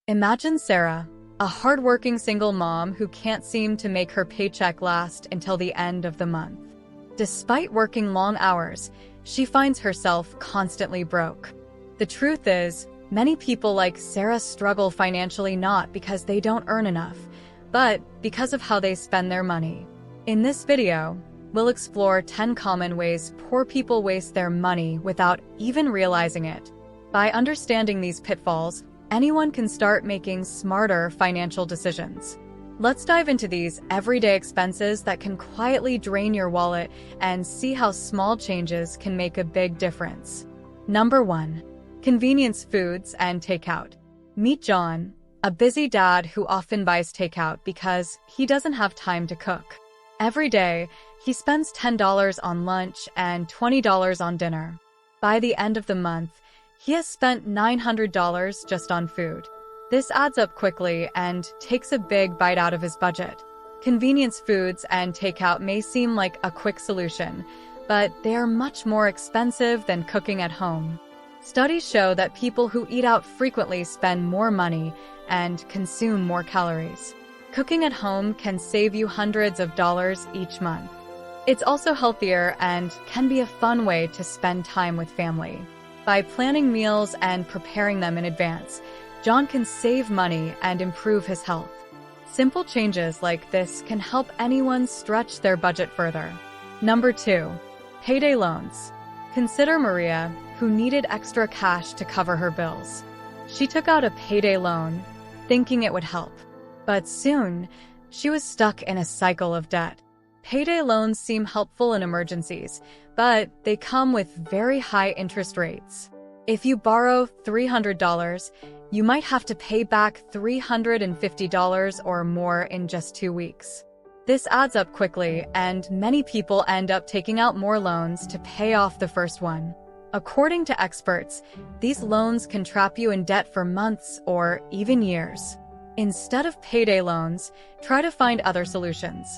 Imagine Sarah, a hardworking single mom who can't seem to make her paycheck last until the end of the month. Despite working long hours, she finds herself constantly broke. The truth is, many people like Sarah struggle financially not because they don't earn enough, but because of how they spend their money. In this video, we'll explore 10 common ways poor people waste their money without even realizing it. By understanding these pitfalls, anyone can start making smarter financial decisions. Let's dive into these everyday expenses that can quietly drain your wallet and see how small changes can make a big difference. Number 1. Convenience foods and takeout. Meet John, a busy dad who often buys takeout because he doesn't have time to cook. Every day, he spends $10 on lunch and $20 on dinner. By the end of the month, he has spent $900 just on food. This adds up quickly and takes a big bite out of his budget. Convenience foods and takeout may seem like a quick solution, but they are much more expensive than cooking at home. Studies show that people who eat out frequently spend more money and consume more calories. Cooking at home can save you hundreds of dollars each month. It's also healthier and can be a fun way to spend time with family. By planning meals and preparing them in advance, John can save money and improve his health. Simple changes like this can help anyone stretch their budget further. Number 2. Payday loans. Consider Maria, who needed extra cash to cover her bills. She took out a payday loan, thinking it would help. But soon, she was stuck in a cycle of debt. Payday loans seem helpful in emergencies, but they come with very high interest rates. If you borrow $300, you might have to pay back $350 or more in just 2 weeks. This adds up quickly, and many people end up taking out more loans to pay off the first one. According to experts, these loans can trap you in debt for months or even years. Instead of payday loans, try to find other solutions.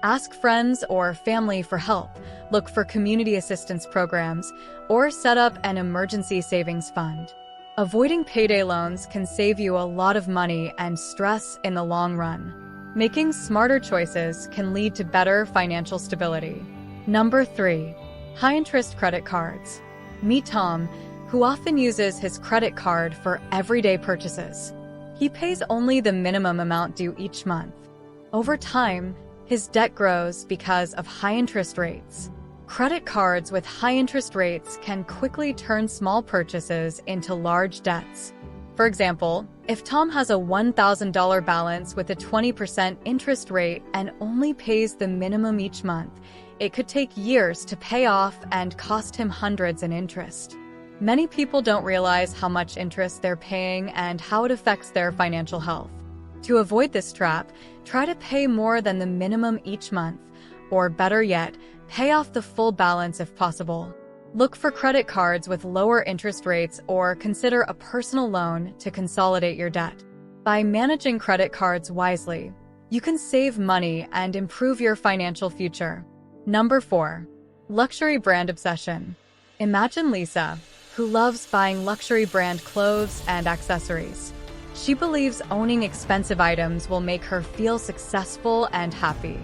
Ask friends or family for help, look for community assistance programs, or set up an emergency savings fund. Avoiding payday loans can save you a lot of money and stress in the long run. Making smarter choices can lead to better financial stability. Number 3. High-interest credit cards. Meet Tom, who often uses his credit card for everyday purchases. He pays only the minimum amount due each month. Over time, his debt grows because of high interest rates. Credit cards with high interest rates can quickly turn small purchases into large debts. For example, if Tom has a $1,000 balance with a 20% interest rate and only pays the minimum each month, it could take years to pay off and cost him hundreds in interest. Many people don't realize how much interest they're paying and how it affects their financial health. To avoid this trap, try to pay more than the minimum each month, or better yet, pay off the full balance if possible. Look for credit cards with lower interest rates or consider a personal loan to consolidate your debt. By managing credit cards wisely, you can save money and improve your financial future. Number 4. Luxury brand obsession. Imagine Lisa, who loves buying luxury brand clothes and accessories. She believes owning expensive items will make her feel successful and happy.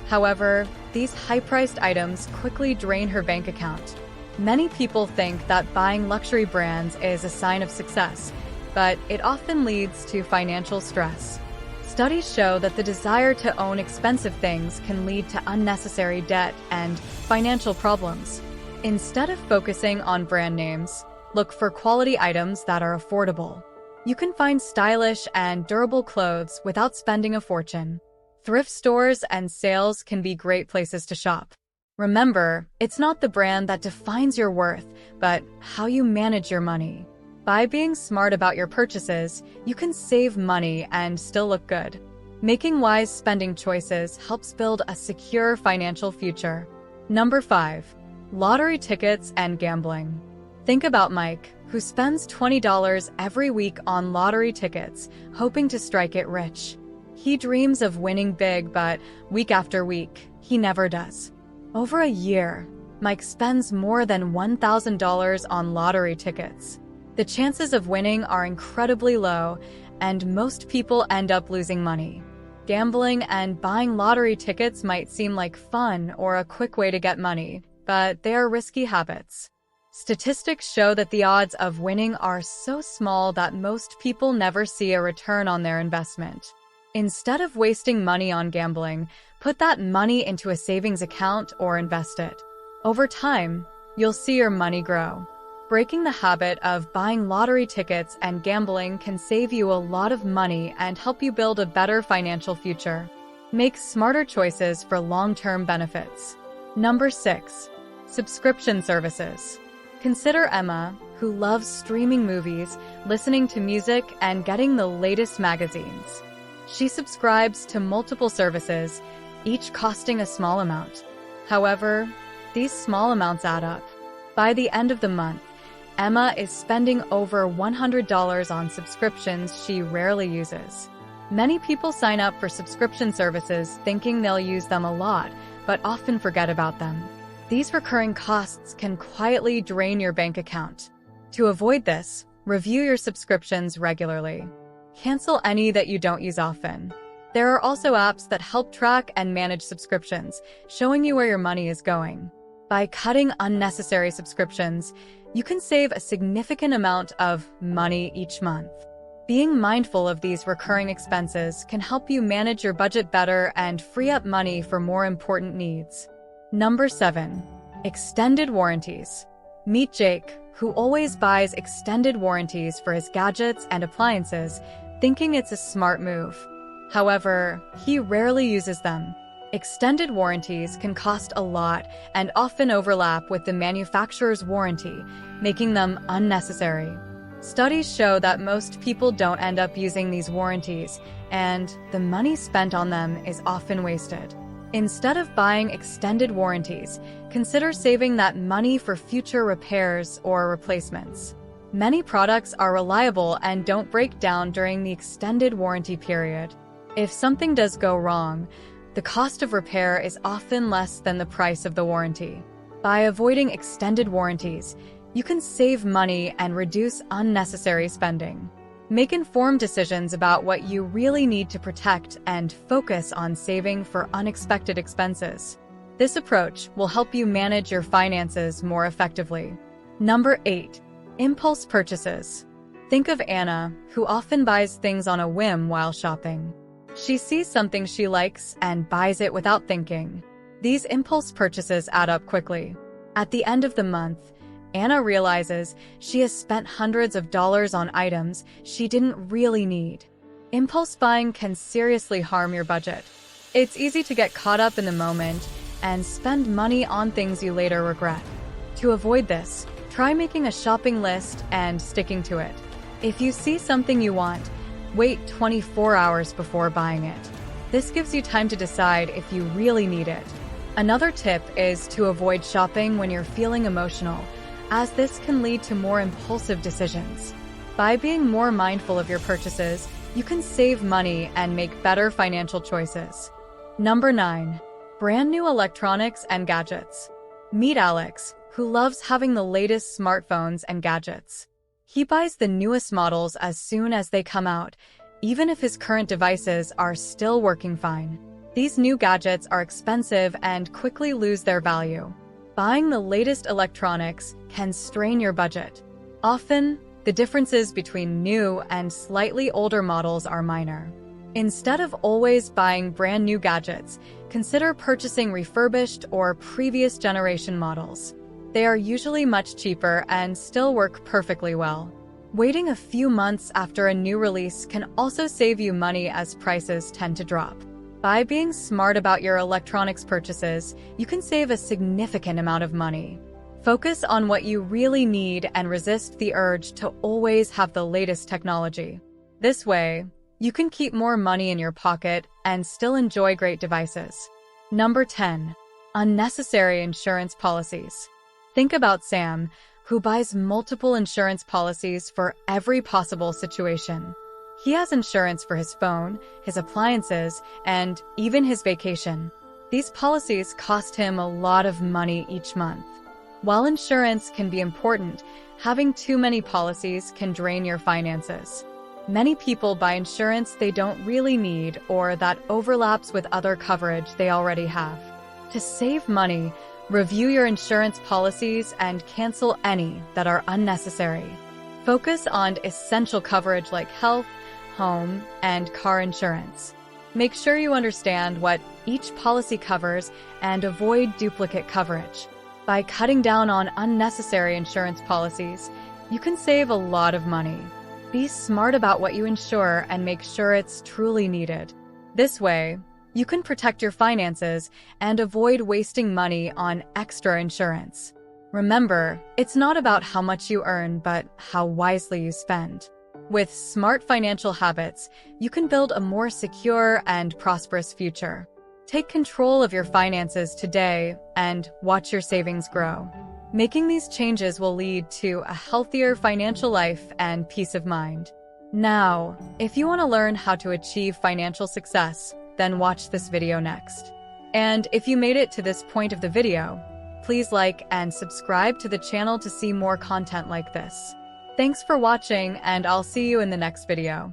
However, these high-priced items quickly drain her bank account. Many people think that buying luxury brands is a sign of success, but it often leads to financial stress. Studies show that the desire to own expensive things can lead to unnecessary debt and financial problems. Instead of focusing on brand names, look for quality items that are affordable. You can find stylish and durable clothes without spending a fortune. Thrift stores and sales can be great places to shop. Remember, it's not the brand that defines your worth, but how you manage your money. By being smart about your purchases, you can save money and still look good. Making wise spending choices helps build a secure financial future. Number 5. Lottery tickets and gambling. Think about Mike, who spends $20 every week on lottery tickets, hoping to strike it rich. He dreams of winning big, but week after week, he never does. Over a year, Mike spends more than $1,000 on lottery tickets. The chances of winning are incredibly low, and most people end up losing money. Gambling and buying lottery tickets might seem like fun or a quick way to get money, but they are risky habits. Statistics show that the odds of winning are so small that most people never see a return on their investment. Instead of wasting money on gambling, put that money into a savings account or invest it. Over time, you'll see your money grow. Breaking the habit of buying lottery tickets and gambling can save you a lot of money and help you build a better financial future. Make smarter choices for long-term benefits. Number 6. Subscription services. Consider Emma, who loves streaming movies, listening to music, and getting the latest magazines. She subscribes to multiple services, each costing a small amount. However, these small amounts add up. By the end of the month, Emma is spending over $100 on subscriptions she rarely uses. Many people sign up for subscription services thinking they'll use them a lot, but often forget about them. These recurring costs can quietly drain your bank account. To avoid this, review your subscriptions regularly. Cancel any that you don't use often. There are also apps that help track and manage subscriptions, showing you where your money is going. By cutting unnecessary subscriptions, you can save a significant amount of money each month. Being mindful of these recurring expenses can help you manage your budget better and free up money for more important needs. Number 7. Extended warranties. Meet Jake, who always buys extended warranties for his gadgets and appliances, thinking it's a smart move. However, he rarely uses them. Extended warranties can cost a lot and often overlap with the manufacturer's warranty, making them unnecessary. Studies show that most people don't end up using these warranties, and the money spent on them is often wasted. Instead of buying extended warranties, consider saving that money for future repairs or replacements. Many products are reliable and don't break down during the extended warranty period. If something does go wrong, the cost of repair is often less than the price of the warranty. By avoiding extended warranties, you can save money and reduce unnecessary spending. Make informed decisions about what you really need to protect and focus on saving for unexpected expenses. This approach will help you manage your finances more effectively. Number 8. Impulse purchases. Think of Anna, who often buys things on a whim while shopping. She sees something she likes and buys it without thinking. These impulse purchases add up quickly. At the end of the month, Anna realizes she has spent hundreds of dollars on items she didn't really need. Impulse buying can seriously harm your budget. It's easy to get caught up in the moment and spend money on things you later regret. To avoid this, try making a shopping list and sticking to it. If you see something you want, wait 24 hours before buying it. This gives you time to decide if you really need it. Another tip is to avoid shopping when you're feeling emotional, as this can lead to more impulsive decisions. By being more mindful of your purchases, you can save money and make better financial choices. Number 9. Brand new electronics and gadgets. Meet Alex, who loves having the latest smartphones and gadgets. He buys the newest models as soon as they come out, even if his current devices are still working fine. These new gadgets are expensive and quickly lose their value. Buying the latest electronics can strain your budget. Often, the differences between new and slightly older models are minor. Instead of always buying brand new gadgets, consider purchasing refurbished or previous generation models. They are usually much cheaper and still work perfectly well. Waiting a few months after a new release can also save you money as prices tend to drop. By being smart about your electronics purchases, you can save a significant amount of money. Focus on what you really need and resist the urge to always have the latest technology. This way, you can keep more money in your pocket and still enjoy great devices. Number 10. Unnecessary insurance policies. Think about Sam, who buys multiple insurance policies for every possible situation. He has insurance for his phone, his appliances, and even his vacation. These policies cost him a lot of money each month. While insurance can be important, having too many policies can drain your finances. Many people buy insurance they don't really need or that overlaps with other coverage they already have. To save money, review your insurance policies and cancel any that are unnecessary. Focus on essential coverage like health, home, and car insurance. Make sure you understand what each policy covers and avoid duplicate coverage. By cutting down on unnecessary insurance policies, you can save a lot of money. Be smart about what you insure and make sure it's truly needed. This way, you can protect your finances and avoid wasting money on extra insurance. Remember, it's not about how much you earn, but how wisely you spend. With smart financial habits, you can build a more secure and prosperous future. Take control of your finances today and watch your savings grow. Making these changes will lead to a healthier financial life and peace of mind. Now, if you want to learn how to achieve financial success, then watch this video next. And if you made it to this point of the video, please like and subscribe to the channel to see more content like this. Thanks for watching, and I'll see you in the next video.